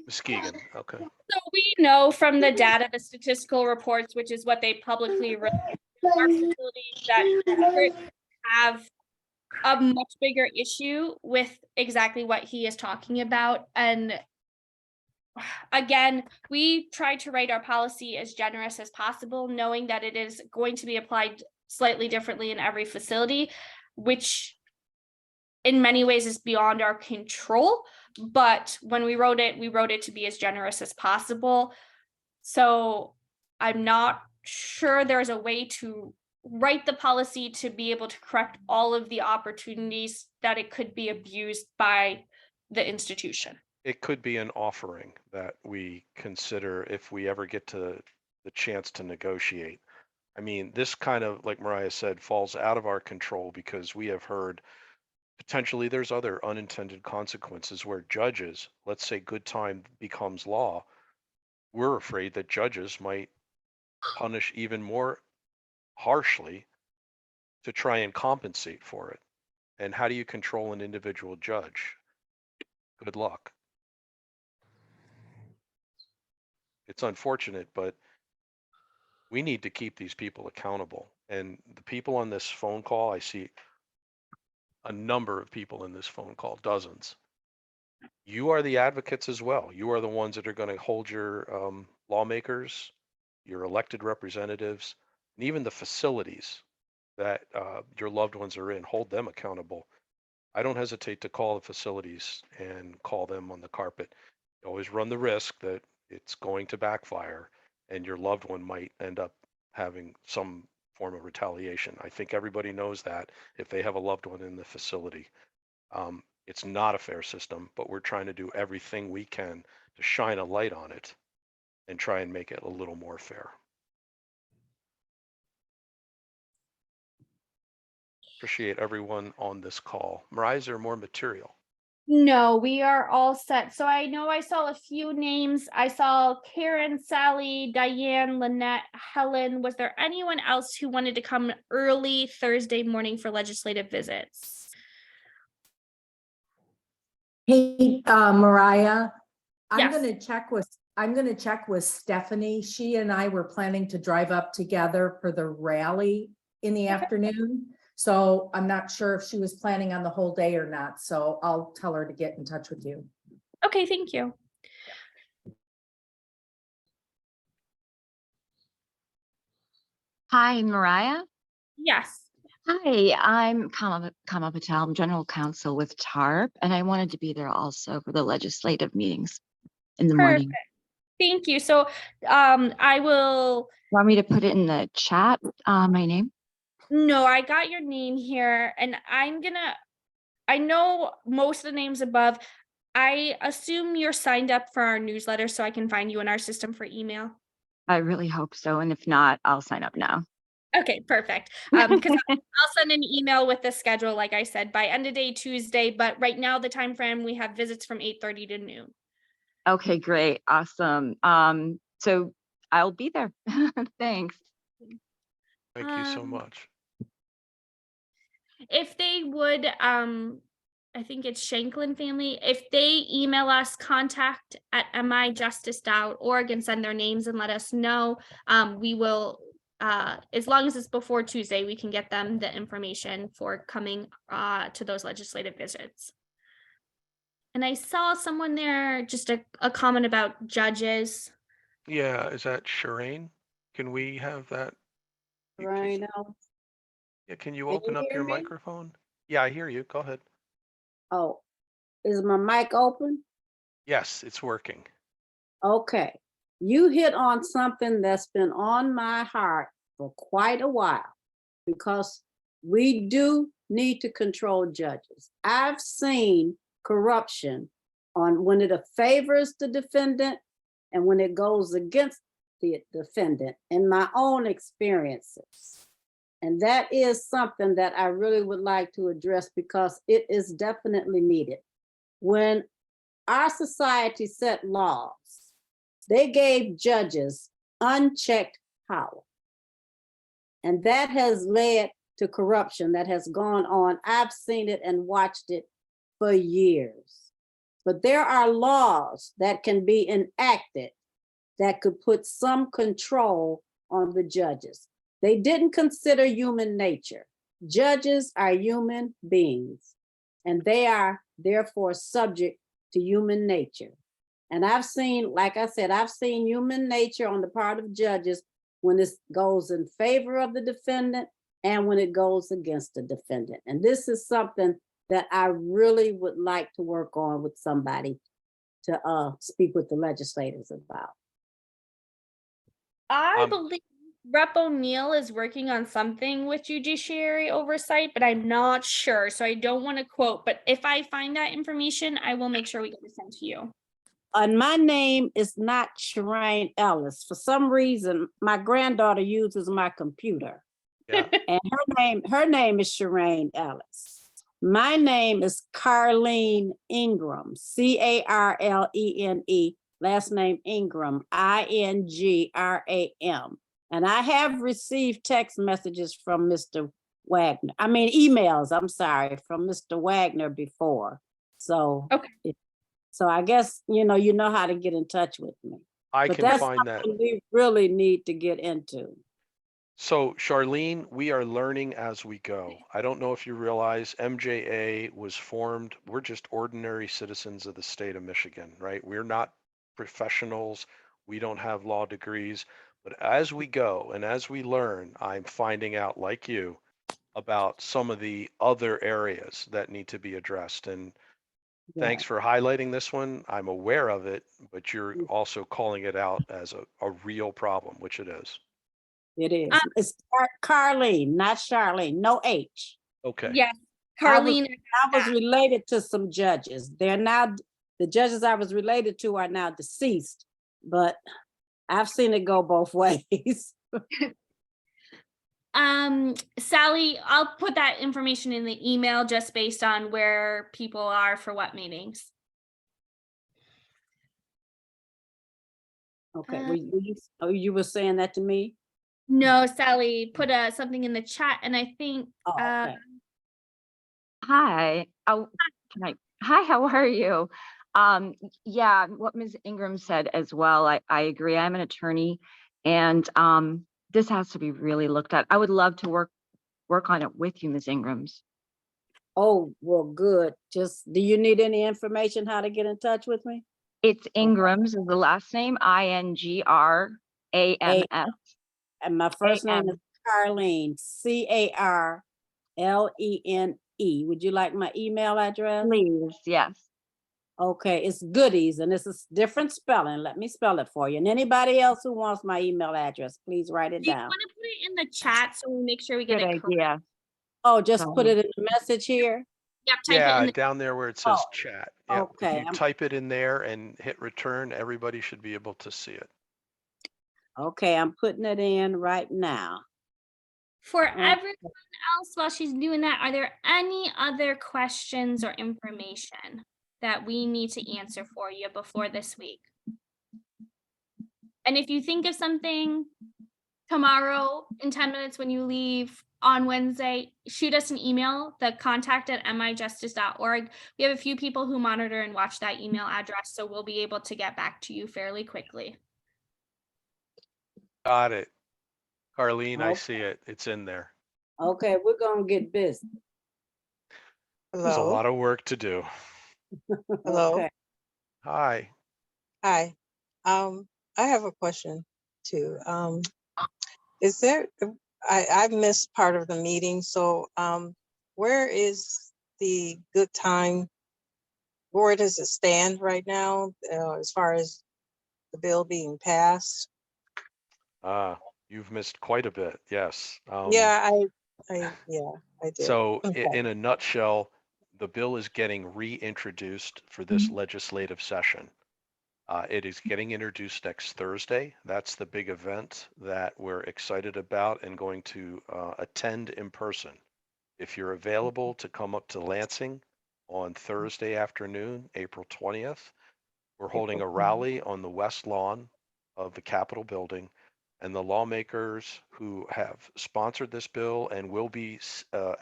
Muskegon. Okay. So we know from the data, the statistical reports, which is what they publicly release, our facilities that have a much bigger issue with exactly what he is talking about. And again, we try to write our policy as generous as possible, knowing that it is going to be applied slightly differently in every facility, which in many ways is beyond our control. But when we wrote it to be as generous as possible. So I'm not sure there's a way to write the policy to be able to correct all of the opportunities that it could be abused by the institution. It could be an offering that we consider if we ever get to the chance to negotiate. I mean, this kind of, like Mariah said, falls out of our control because we have heard potentially there's other unintended consequences where judges, let's say good time becomes law, we're afraid that judges might punish even more harshly to try and compensate for it. And how do you control an individual judge? Good luck. It's unfortunate, but we need to keep these people accountable. And the people on this phone call, I see a number of people in this phone call, dozens. You are the advocates as well. You are the ones that are going to hold your lawmakers, your elected representatives, and even the facilities that your loved ones are in, hold them accountable. I don't hesitate to call the facilities and call them on the carpet. You always run the risk that it's going to backfire and your loved one might end up having some form of retaliation. I think everybody knows that if they have a loved one in the facility. It's not a fair system, but we're trying to do everything we can to shine a light on it and try and make it a little more fair. Appreciate everyone on this call. Mariah, is there more material? No, we are all set. So I know I saw a few names. I saw Karen, Sally, Diane, Lynette, Helen. Was there anyone else who wanted to come early Thursday morning for legislative visits? Hey, Mariah, I'm Yes. gonna check with Stephanie. She and I were planning to drive up together for the rally in the afternoon. So I'm not sure if she was planning on the whole day or not. So I'll tell her to get in touch with you. Okay, thank you. Hi, Mariah. Yes. Hi, I'm Kama Patel. I'm General Counsel with TARP, and I wanted to be there also for the legislative meetings in the Perfect. morning. Thank you. So I will. Want me to put it in the chat, my name? No, I got your name here, and I know most of the names above. I assume you're signed up for our newsletter so I can find you in our system for email. I really hope so, and if not, I'll sign up now. Okay, perfect. Because I'll send an email with the schedule, like I said, by end of day Tuesday. But right now, the time frame we have visits from 8:30 to noon. Okay, great, awesome. So I'll be there. Thanks. Thank you so much. If they would, I think it's Shanklin family. If they email us contact@mijustice.org and send their names and let us know, we will. As long as it's before Tuesday, we can get them the information for coming to those legislative visits. And I saw someone there, just a comment about judges. Yeah, is that Shireen? Can we have that? Right now. Yeah, can you Can open you up hear your me? microphone? Yeah, I hear you. Go ahead. Oh, is my mic open? Yes, it's working. Okay. You hit on something that's been on my heart for quite a while because we do need to control judges. I've seen corruption on when it favors the defendant and when it goes against the defendant in my own experiences. And that is something that I really would like to address because it is definitely needed. When our society set laws, they gave judges unchecked power. And that has led to corruption that has gone on. I've seen it and watched it for years. But there are laws that can be enacted that could put some control on the judges. They didn't consider human nature. Judges are human beings, and they are therefore subject to human nature. And I've seen, like I said, I've seen human nature on the part of judges when it goes in favor of the defendant and when it goes against the defendant. And this is something that I really would like to work on with somebody to speak with the legislators about. I believe Rep. O'Neill is working on something with judiciary oversight, but I'm not sure. So I don't want to quote, but if I find that information, I will make sure we get it sent to you. And my name is not Shireen Ellis. For some reason, my granddaughter uses my computer. Yeah. And her name is Shireen Ellis. My name is Carlene Ingram, Carlene last name Ingram, INGRAM. And I have received text messages from Mr. Wagner. I mean, emails, I'm sorry, from Mr. Wagner before. So, Okay. so I guess, you know how to get in touch with me. I But can that's find that. something we really need to get into. So Charlene, we are learning as we go. I don't know if you realize MJA was formed. We're just ordinary citizens of the state of Michigan, right? We're not professionals. We don't have law degrees. But as we go and as we learn, I'm finding out, like you, about some of the other areas that need to be addressed. And thanks for highlighting this one. I'm aware of it, but you're also calling it out as a real problem, which it is. It is. It's Carlene, not Charlene, no H. Okay. Yes, I was Carlene. related to some judges. They're now, the judges I was related to are now deceased, but I've seen it go both ways. Sally, I'll put that information in the email just based on where people are for what meetings. Okay, you were saying that to me? No, Sally put something in the chat, and I think Oh, okay. Hi. Oh, hi, how are you? Yeah, what Ms. Ingram said as well, I agree. I'm an attorney, and this has to be really looked at. I would love to work on it with you, Ms. Ingrams. Oh, well, good. Just, do you need any information how to get in touch with me? It's Ingrams is the last name, INGRAMS. And my first name is Carlene, CARLENE. Would you like my email address? Please, yes. Okay, it's Goodies, and it's a different spelling. Let me spell it for you. And anybody else who wants my email address, please write it do you down. want to put it in the chat so we make sure we get Good it correct? idea. Oh, just put it in the message here? Yep, type it Yeah, in the down there where it says chat. Yeah, okay, if you type it in there and hit return, everybody should be able to see it. Okay, I'm putting it in right now. For everyone else, while she's doing that, are there any other questions or information that we need to answer for you before this week? And if you think of something tomorrow in 10 minutes when you leave on Wednesday, shoot us an email, the contact@mijustice.org. We have a few people who monitor and watch that email address, so we'll be able to get back to you fairly quickly. Got it. Carlene, I see it. It's in there. Okay, we're gonna get busy. There's a lot of work to do. Hello. Okay. Hi. Hi. I have a question too. Is there, I missed part of the meeting, so where is the good time? Where does it stand right now as far as the bill being passed? You've missed quite a bit. Yes. Yeah, I did. So Okay. in a nutshell, the bill is getting reintroduced for this legislative session. It is getting introduced next Thursday. That's the big event that we're excited about and going to attend in person. If you're available to come up to Lansing on Thursday afternoon, April 20th, we're holding a rally on the west lawn of the Capitol building, and the lawmakers who have sponsored this bill and will be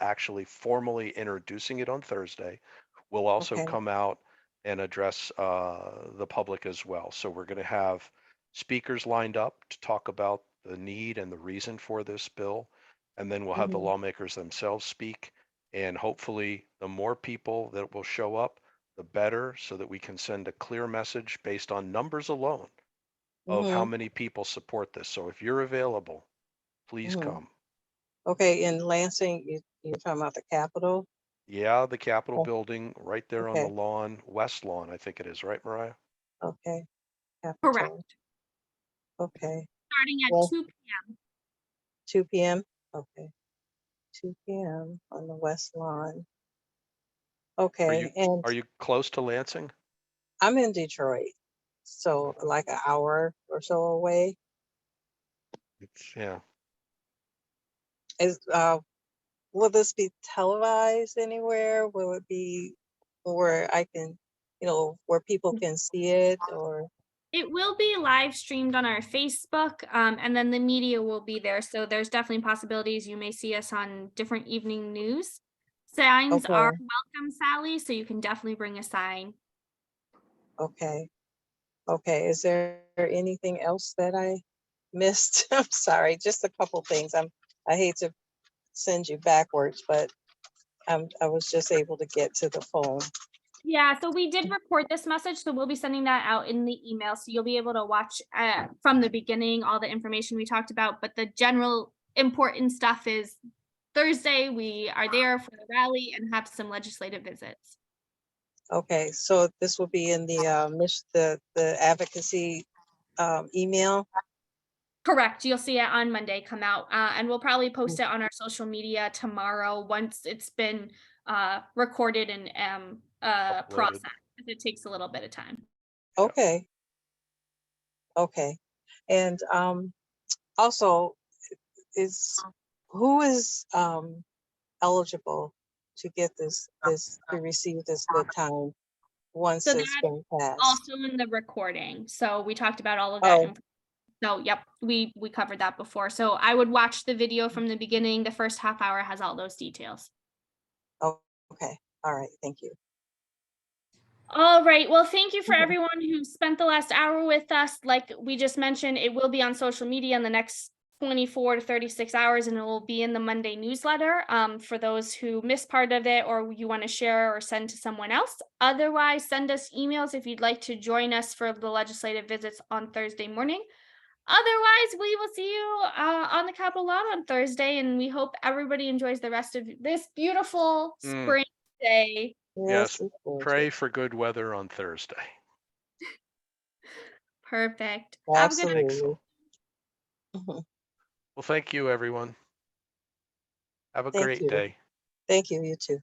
actually formally introducing it on Thursday will also come out and address the public as well. So we're going to have speakers lined up to talk about the need and the reason for this bill. And then we'll have the lawmakers themselves speak. And hopefully the more people that will show up, the better, so that we can send a clear message based on numbers alone of how many people support this. So if you're available, please come. Okay, in Lansing, you're talking about the Capitol? Yeah, the Capitol Oh. building right there on the lawn, west lawn, I think it is, right, Mariah? Okay. Capitol. Correct. Okay. Starting at Well, 2 p.m. 2 p.m. Okay. 2 p.m. on the west lawn. Okay, and Are you close to Lansing? I'm in Detroit, so like an hour or so away. Yeah. Is will this be televised anywhere? Will it be where I can, where people can see it, or? It will be live streamed on our Facebook, and then the media will be there. So there's definitely possibilities you may see us on different evening news. Signs are Okay. welcome, Sally, so you can definitely bring a sign. Okay. Okay. Is there anything else that I missed? I'm sorry, just a couple things. I hate to send you backwards, but I was just able to get to the phone. Yeah, so we did record this message, so we'll be sending that out in the email. So you'll be able to watch from the beginning all the information we talked about. But the general important stuff is Thursday, we are there for the rally and have some legislative visits. Okay, so this will be in the advocacy email. Correct. You'll see it on Monday come out, and we'll probably post it on our social media tomorrow once it's been recorded and processed. It takes a little bit of time. Okay. Okay. And also, who is eligible to get to receive this good time once So it's that's been passed? also in the recording. So we talked about all of that. Oh, So yep, we covered that before. So I would watch the video from the beginning. The first half hour has all those details. okay. All right. Thank you. All right. Well, thank you for everyone who spent the last hour with us. Like we just mentioned, it will be on social media in the next 24 to 36 hours, and it will be in the Monday newsletter for those who missed part of it or you want to share or send to someone else. Otherwise, send us emails if you'd like to join us for the legislative visits on Thursday morning. Otherwise, we will see you on the Capitol lawn on Thursday, and we hope everybody enjoys the rest of this beautiful spring day. Yes, it's pray gorgeous. for good weather on Thursday. Perfect. Have a good Absolutely. Excellent. Well, thank you, everyone. Have a Thank great you. day. Thank you. You too.